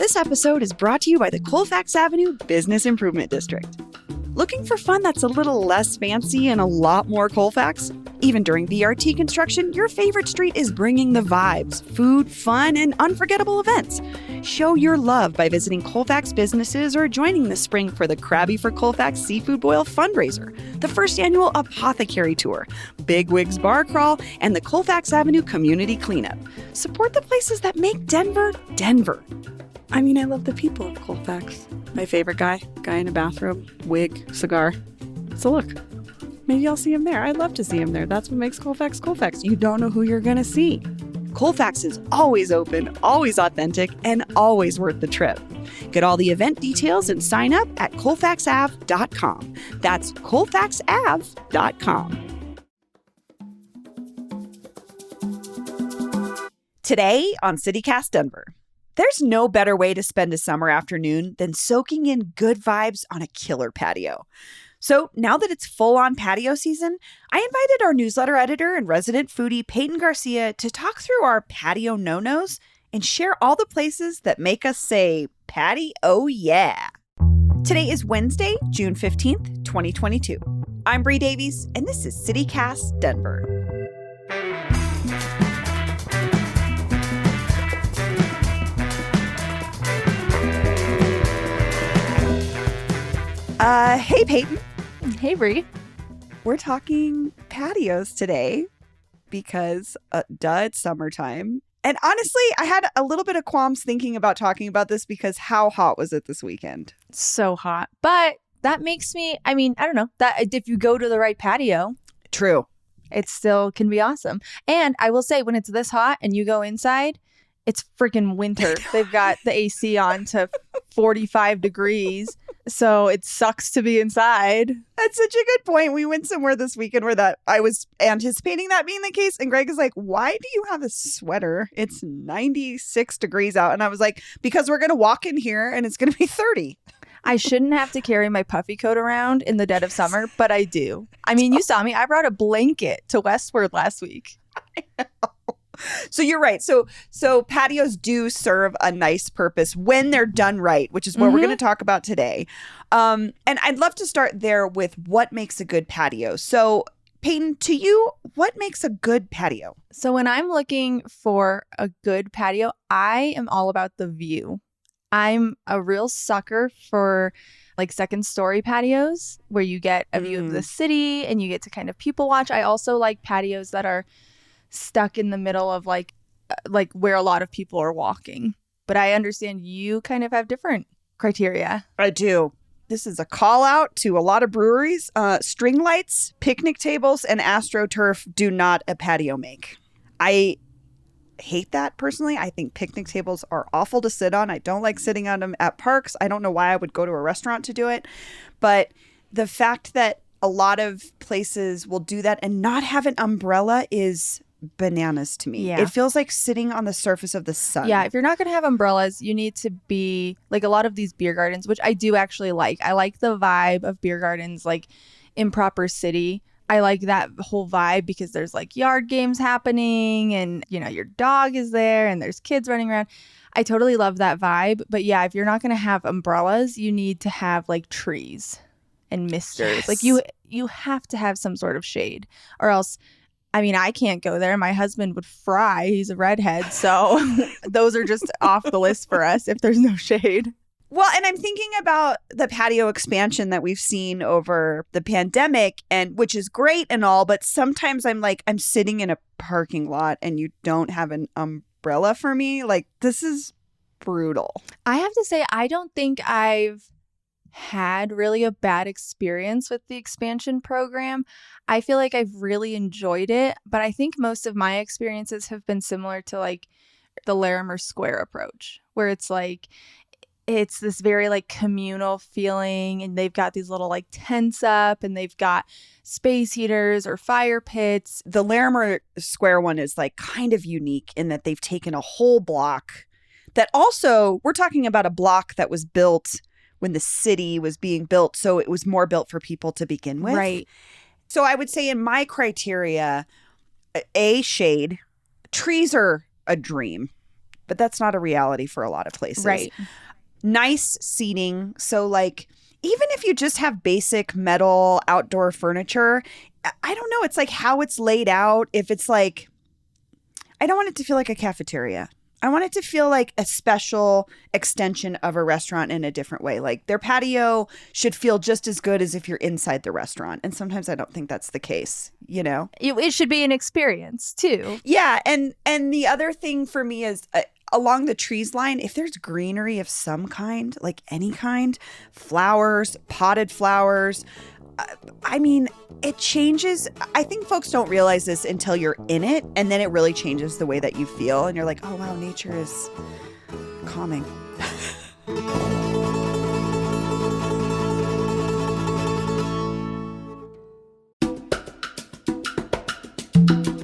This episode is brought to you by the Colfax Avenue Business Improvement District. Looking for fun that's a little less fancy and a lot more Colfax? Even during VRT construction, your favorite street is bringing the vibes, food, fun, and unforgettable events. Show your love by visiting Colfax businesses or joining this spring for the Krabby for Colfax Seafood Boil fundraiser, the first annual Apothecary Tour, Big Wigs Bar Crawl, and the Colfax Avenue Community Cleanup. Support the places that make Denver, Denver. I mean, I love the people of Colfax. My favorite guy in a bathrobe, wig, cigar. So look, maybe I'll see him there. I'd love to see him there. That's what makes Colfax Colfax. You don't know who you're going to see. Colfax is always open, always authentic, and always worth the trip. Get all the event details and sign up at colfaxav.com. That's colfaxav.com. Today on CityCast Denver. There's no better way to spend a summer afternoon than soaking in good vibes on a killer patio. So now that it's full-on patio season, I invited our newsletter editor and resident foodie Peyton Garcia to talk through our patio no-nos and share all the places that make us say, "Patty, oh yeah." Today is Wednesday, June 15th, 2022. I'm Bree Davies, and this is CityCast Denver. Hey, Peyton. Hey, Bree. We're talking patios today because, it's summertime. And honestly, I had a little bit of qualms thinking about talking about this because how hot was it this weekend? So hot. But that makes me, I don't know, that if you go to the right patio. True. It still can be awesome. And I will say, when it's this hot and you go inside, it's freaking winter. They've got the AC on to 45 degrees. So it sucks to be inside. That's such a good point. We went somewhere this weekend where that I was anticipating that being the case. And Greg is like, why do you have a sweater? It's 96 degrees out. And I was like, because we're going to walk in here and it's going to be 30. I shouldn't have to carry my puffy coat around in the dead of summer, but I do. I mean, you saw me. I brought a blanket to Westward last week. I know. So you're right. So patios do serve a nice purpose when they're done right, which is what we're going to talk about today. And I'd love to start there with what makes a good patio. So Peyton, to you, what makes a good patio? So when I'm looking for a good patio, I am all about the view. I'm a real sucker for like second story patios where you get a view of the city and you get to kind of people watch. I also like patios that are stuck in the middle of like where a lot of people are walking. But I understand you kind of have different criteria. I do. This is a call out to a lot of breweries. String lights, picnic tables, and AstroTurf do not a patio make. I hate that personally. I think picnic tables are awful to sit on. I don't like sitting on them at parks. I don't know why I would go to a restaurant to do it. But the fact that a lot of places will do that and not have an umbrella is bananas to me. Yeah. It feels like sitting on the surface of the sun. Yeah, if you're not going to have umbrellas, you need to be like a lot of these beer gardens, which I do actually like. I like the vibe of beer gardens like Improper City. I like that whole vibe because there's like yard games happening and, you know, your dog is there and there's kids running around. I totally love that vibe. But yeah, if you're not going to have umbrellas, you need to have like trees and misters. Yes. Like you have to have some sort of shade or else, I mean, I can't go there. My husband would fry. He's a redhead. So those are just off the list for us if there's no shade. Well, and I'm thinking about the patio expansion that we've seen over the pandemic, and which is great and all, but sometimes I'm like, I'm sitting in a parking lot and you don't have an umbrella for me. Like, this is brutal. I have to say, I don't think I've had really a bad experience with the expansion program. I feel like I've really enjoyed it, but I think most of my experiences have been similar to like the Larimer Square approach, where it's like, it's this very like communal feeling and they've got these little like tents up and they've got space heaters or fire pits. The Larimer Square one is like kind of unique in that they've taken a whole block that also, we're talking about a block that was built when the city was being built. So it was more built for people to begin with. Right. So I would say in my criteria, shade, trees are a dream. but that's not a reality for a lot of places. Right. Nice seating. So like, even if you just have basic metal outdoor furniture, I don't know. It's like how it's laid out. If it's like, I don't want it to feel like a cafeteria. I want it to feel like a special extension of a restaurant in a different way. Like their patio should feel just as good as if you're inside the restaurant. And sometimes I don't think that's the case, you know? It should be an experience too. Yeah. And the other thing for me is along the trees line, if there's greenery of some kind, like any kind, flowers, potted flowers, I mean, it changes. I think folks don't realize this until you're in it, and then it really changes the way that you feel. And you're like, oh, wow, nature is calming.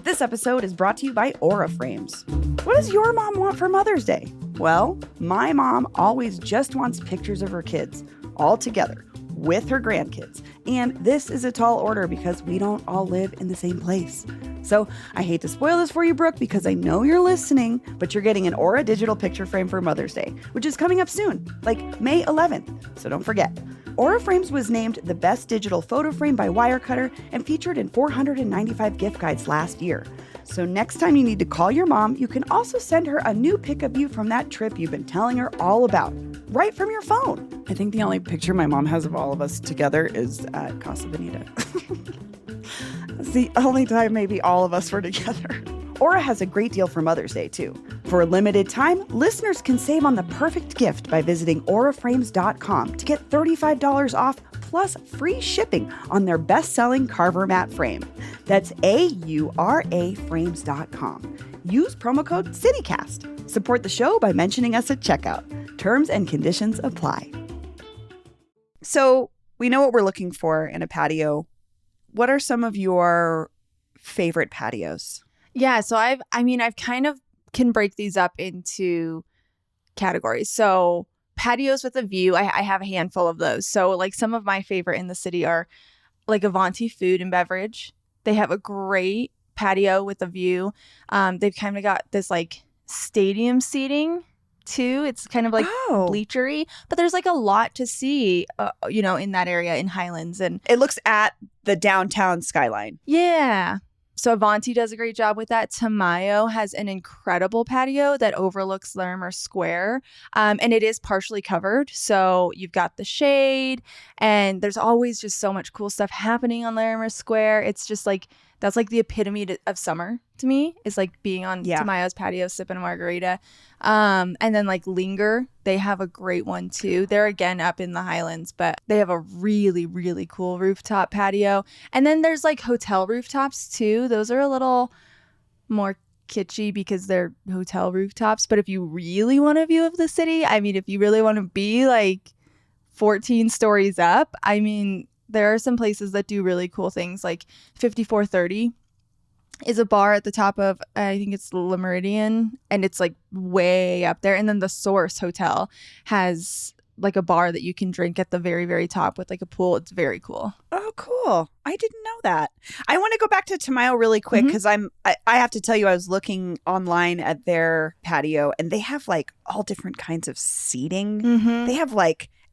This episode is brought to you by Aura Frames. What does your mom want for Mother's Day? Well, my mom always just wants pictures of her kids all together with her grandkids. And this is a tall order because we don't all live in the same place. So I hate to spoil this for you, Brooke, because I know you're listening, but you're getting an Aura digital picture frame for Mother's Day, which is coming up soon, like May 11th. So don't forget. Aura Frames was named the best digital photo frame by Wirecutter and featured in 495 gift guides last year. So next time you need to call your mom, you can also send her a new pic of you from that trip you've been telling her all about, right from your phone. I think the only picture my mom has of all of us together is at Casa Bonita. That's the only time maybe all of us were together. Aura has a great deal for Mother's Day, too. For a limited time, listeners can save on the perfect gift by visiting auraframes.com to get $35 off plus free shipping on their best-selling Carver mat frame. That's auraframes.com. Use promo code CityCast. Support the show by mentioning us at checkout. Terms and conditions apply. So we know what we're looking for in a patio. What are some of your favorite patios? Yeah, so I've kind of can break these up into categories. So patios with a view, I have a handful of those. So like some of my favorite in the city are like Avanti Food and Beverage. They have a great patio with a view. They've kind of got this like stadium seating too. It's kind of like bleachery, but there's like a lot to see, in that area in Highlands. And it looks at the downtown skyline. Yeah. So Avanti does a great job with that. Tamayo has an incredible patio that overlooks Larimer Square. And it is partially covered. So you've got the shade and there's always just so much cool stuff happening on Larimer Square. It's just like, that's like the epitome of summer to me, is like being on Tamayo's patio, sipping a margarita. And then like Linger, they have a great one too. They're again up in the Highlands, but they have a really, really cool rooftop patio. And then there's like hotel rooftops too. Those are a little more kitschy because they're hotel rooftops. But if you really want a view of the city, I mean, if you really want to be like 14 stories up, I mean, there are some places that do really cool things. Like 5430 is a bar at the top of, I think it's Le Meridian, and it's like way up there. And then the Source Hotel has like a bar that you can drink at the very, very top with like a pool. It's very cool. Oh, cool. I didn't know that. I want to go back to Tamayo really quick because I have to tell you, I was looking online at their patio and they have like all different kinds of seating. They have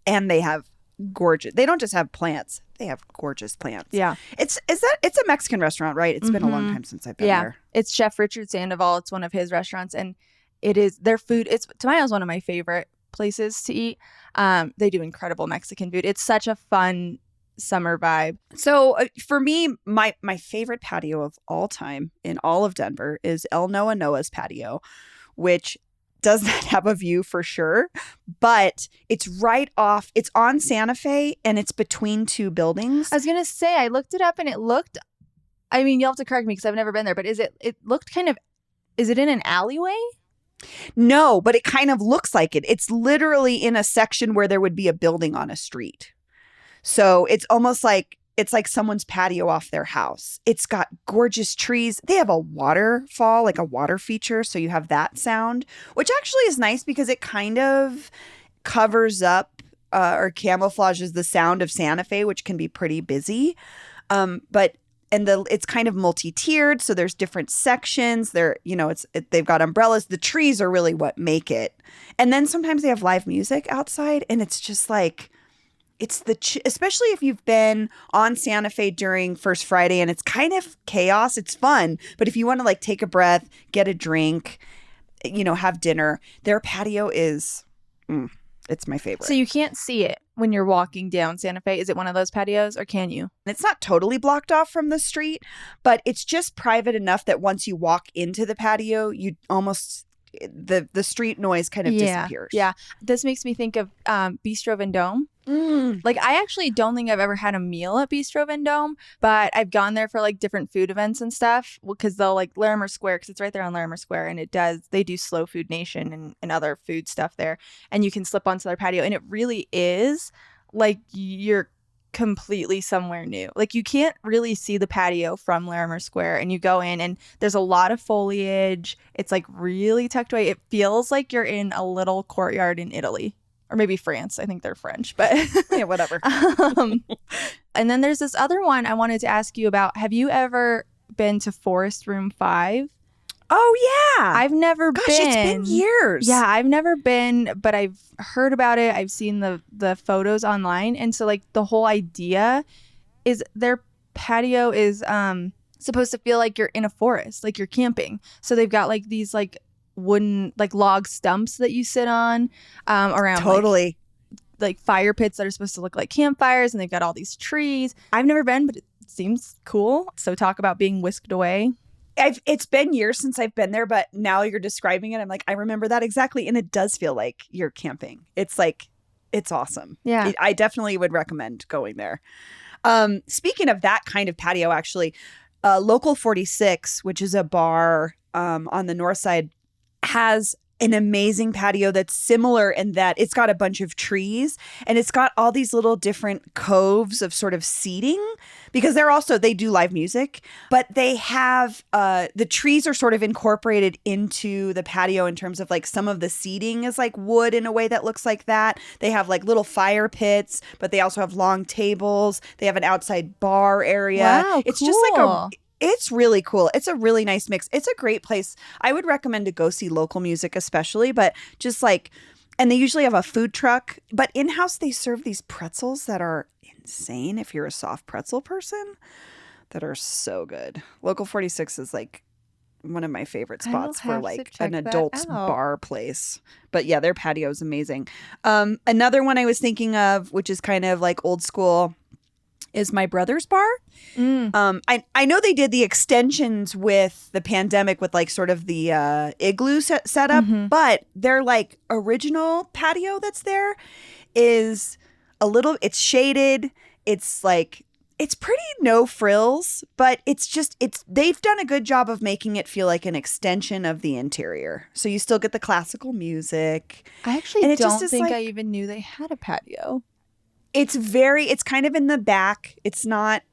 they have gorgeous. They don't just have plants. They have gorgeous plants. Yeah. It's a Mexican restaurant, right? It's been a long time since I've been there. It's Chef Richard Sandoval. It's one of his restaurants, and it is their food. Tamayo's one of my favorite places to eat. They do incredible Mexican food. It's such a fun summer vibe. So for me, my favorite patio of all time in all of Denver is El Noa Noa's patio, which does not have a view for sure, but it's it's on Santa Fe and it's between two buildings. I was going to say, I looked it up and it looked, I mean, you'll have to correct me because I've never been there, but it looked kind of, is it in an alleyway? No, but it kind of looks like it. It's literally in a section where there would be a building on a street. So it's almost like, it's like someone's patio off their house. It's got gorgeous trees. They have a waterfall, like a water feature. So you have that sound, which actually is nice because it kind of covers up or camouflages the sound of Santa Fe, which can be pretty busy. But and it's kind of multi-tiered, so there's different sections. They've got umbrellas. The trees are really what make it. And then sometimes they have live music outside, and it's just like especially if you've been on Santa Fe during First Friday and it's kind of chaos, it's fun. But if you want to like take a breath, get a drink, have dinner, their patio is it's my favorite. So you can't see it when you're walking down Santa Fe. Is it one of those patios, or can you? It's not totally blocked off from the street, but it's just private enough that once you walk into the patio, you almost the street noise kind of disappears. Yeah. This makes me think of Bistro Vendome. Like, I actually don't think I've ever had a meal at Bistro Vendome, but I've gone there for like different food events and stuff, because they'll like Larimer Square, because it's right there on Larimer Square, and they do Slow Food Nation and other food stuff there, and you can slip onto their patio, and it really is like you're completely somewhere new. Like, you can't really see the patio from Larimer Square, and you go in and there's a lot of foliage. It's like really tucked away. It feels like you're in a little courtyard in Italy. Or maybe France. I think they're French, but yeah, whatever. And then there's this other one I wanted to ask you about. Have you ever been to Forest Room 5? Oh, yeah. I've never been. It's been years. Yeah, I've never been, but I've heard about it. I've seen the photos online. And so, like, the whole idea is their patio is supposed to feel like you're in a forest, like you're camping. So they've got, like, these, like, wooden like log stumps that you sit on around totally like fire pits that are supposed to look like campfires, and they've got all these trees. I've never been, but it seems cool. So talk about being whisked away. It's been years since I've been there, but now you're describing it, I'm like, I remember that exactly, and it does feel like you're camping. It's like, it's awesome. Yeah. I definitely would recommend going there. Speaking of that kind of patio, actually, Local 46, which is a bar on the north side, has an amazing patio that's similar in that it's got a bunch of trees, and it's got all these little different coves of sort of seating, because they do live music, but they have the trees are sort of incorporated into the patio in terms of like some of the seating is like wood in a way that looks like that. They have like little fire pits, but they also have long tables. They have an outside bar area. Wow, it's cool. just like it's really cool. It's a really nice mix. It's a great place. I would recommend to go see local music especially, but just like, and they usually have a food truck, but in-house they serve these pretzels that are insane if you're a soft pretzel person, that are so good. Local 46 is like one of my favorite spots for like an adult bar place. But yeah, their patio is amazing. Another one I was thinking of, which is kind of like old school, is my brother's bar. I know they did the extensions with the pandemic with like sort of the igloo setup, but their like original patio that's there is it's shaded. It's like, it's pretty no frills, but they've done a good job of making it feel like an extension of the interior. So you still get the classical music. I actually don't think I even knew they had a patio. It's kind of in the back. It's not,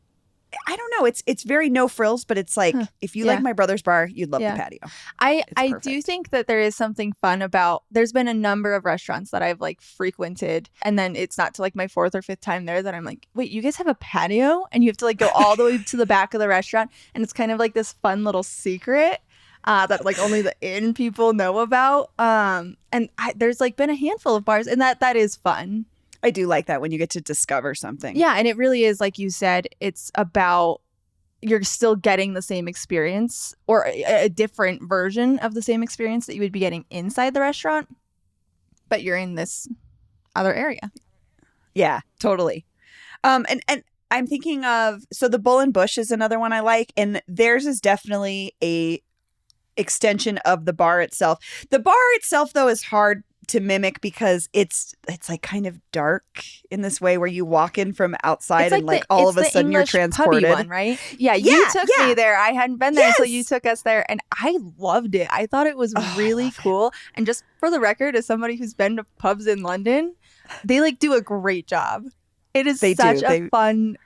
I don't know. It's very no frills, but it's like, if you like my brother's bar, you'd love the patio. I do think that there is something fun about, there's been a number of restaurants that I've like frequented, and then it's not to like my fourth or fifth time there that I'm like, wait, you guys have a patio? And you have to like go all the way to the back of the restaurant. And it's kind of like this fun little secret that like only the inn people know about. There's like been a handful of bars, and that is fun. I do like that when you get to discover something. Yeah, and it really is, like you said, it's about you're still getting the same experience, or a different version of the same experience that you would be getting inside the restaurant, but you're in this other area. Yeah, totally. And I'm thinking of, so the Bull and Bush is another one I like, and theirs is definitely a extension of the bar itself. The bar itself, though, is hard to mimic because it's like kind of dark in this way where you walk in from outside and like all of a sudden you're transported. One, right? Yeah, you took me there. I hadn't been there until you took us there, and I loved it. I thought it was really cool. And just for the record, as somebody who's been to pubs in London, they like do a great job. It is such a fun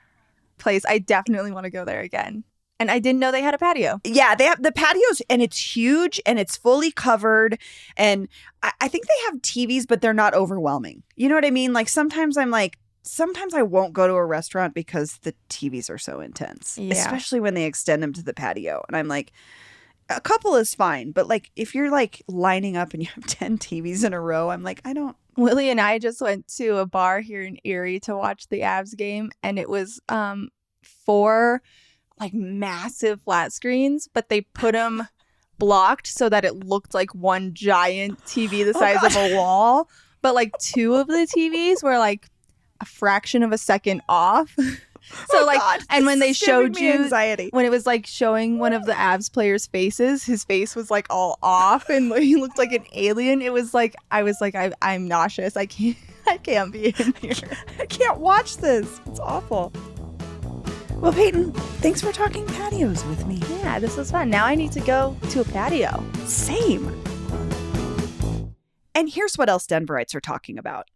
place. I definitely want to go there again. And I didn't know they had a patio. Yeah, they have the patios, and it's huge, and it's fully covered. And I think they have TVs, but they're not overwhelming. You know what I mean? Like sometimes I'm like, sometimes I won't go to a restaurant because the TVs are so intense, especially when they extend them to the patio. And I'm like, a couple is fine. But like, if you're like lining up and you have 10 TVs in a row, I'm like, I don't. Willie and I just went to a bar here in Erie to watch the Avs game. And it was 4 like massive flat screens, but they put them blocked so that it looked like one giant TV the size of a wall. But like 2 of the TVs were like a fraction of a second off. So and when they showed you anxiety. When it was like showing one of the Avs players' faces, his face was like all off and he looked like an alien. It was like I'm nauseous. I can't be in here. I can't watch this. It's awful. Well, Peyton, thanks for talking patios with me. Yeah, this was fun. Now I need to go to a patio. Same. And here's what else Denverites are talking about.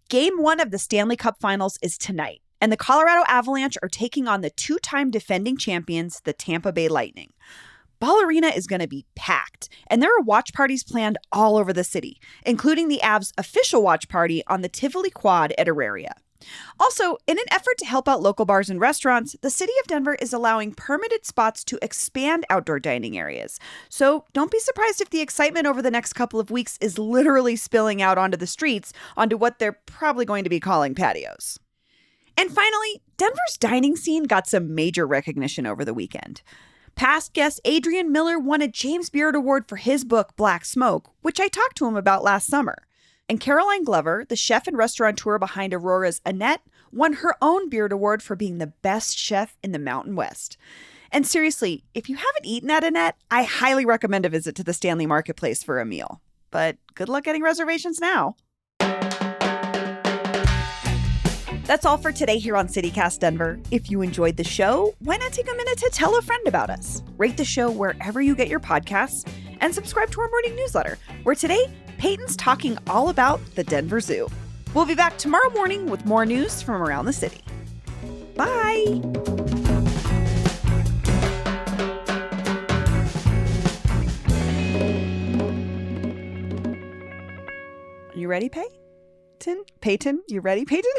Game 1 of the Stanley Cup Finals is tonight, and the Colorado Avalanche are taking on the 2-time defending champions, the Tampa Bay Lightning. Ball Arena is going to be packed, and there are watch parties planned all over the city, including the Avs' official watch party on the Tivoli Quad at Auraria. Also, in an effort to help out local bars and restaurants, the city of Denver is allowing permitted spots to expand outdoor dining areas. So don't be surprised if the excitement over the next couple of weeks is literally spilling out onto the streets, onto what they're probably going to be calling patios. And finally, Denver's dining scene got some major recognition over the weekend. Past guest Adrian Miller won a James Beard Award for his book, Black Smoke, which I talked to him about last summer. And Caroline Glover, the chef and restaurateur behind Aurora's Annette, won her own Beard Award for being the best chef in the Mountain West. And seriously, if you haven't eaten at Annette, I highly recommend a visit to the Stanley Marketplace for a meal. But good luck getting reservations now. That's all for today here on CityCast Denver. If you enjoyed the show, why not take a minute to tell a friend about us? Rate the show wherever you get your podcasts and subscribe to our morning newsletter, where today, Peyton's talking all about the Denver Zoo. We'll be back tomorrow morning with more news from around the city. Bye! You ready, Peyton? You ready, Peyton?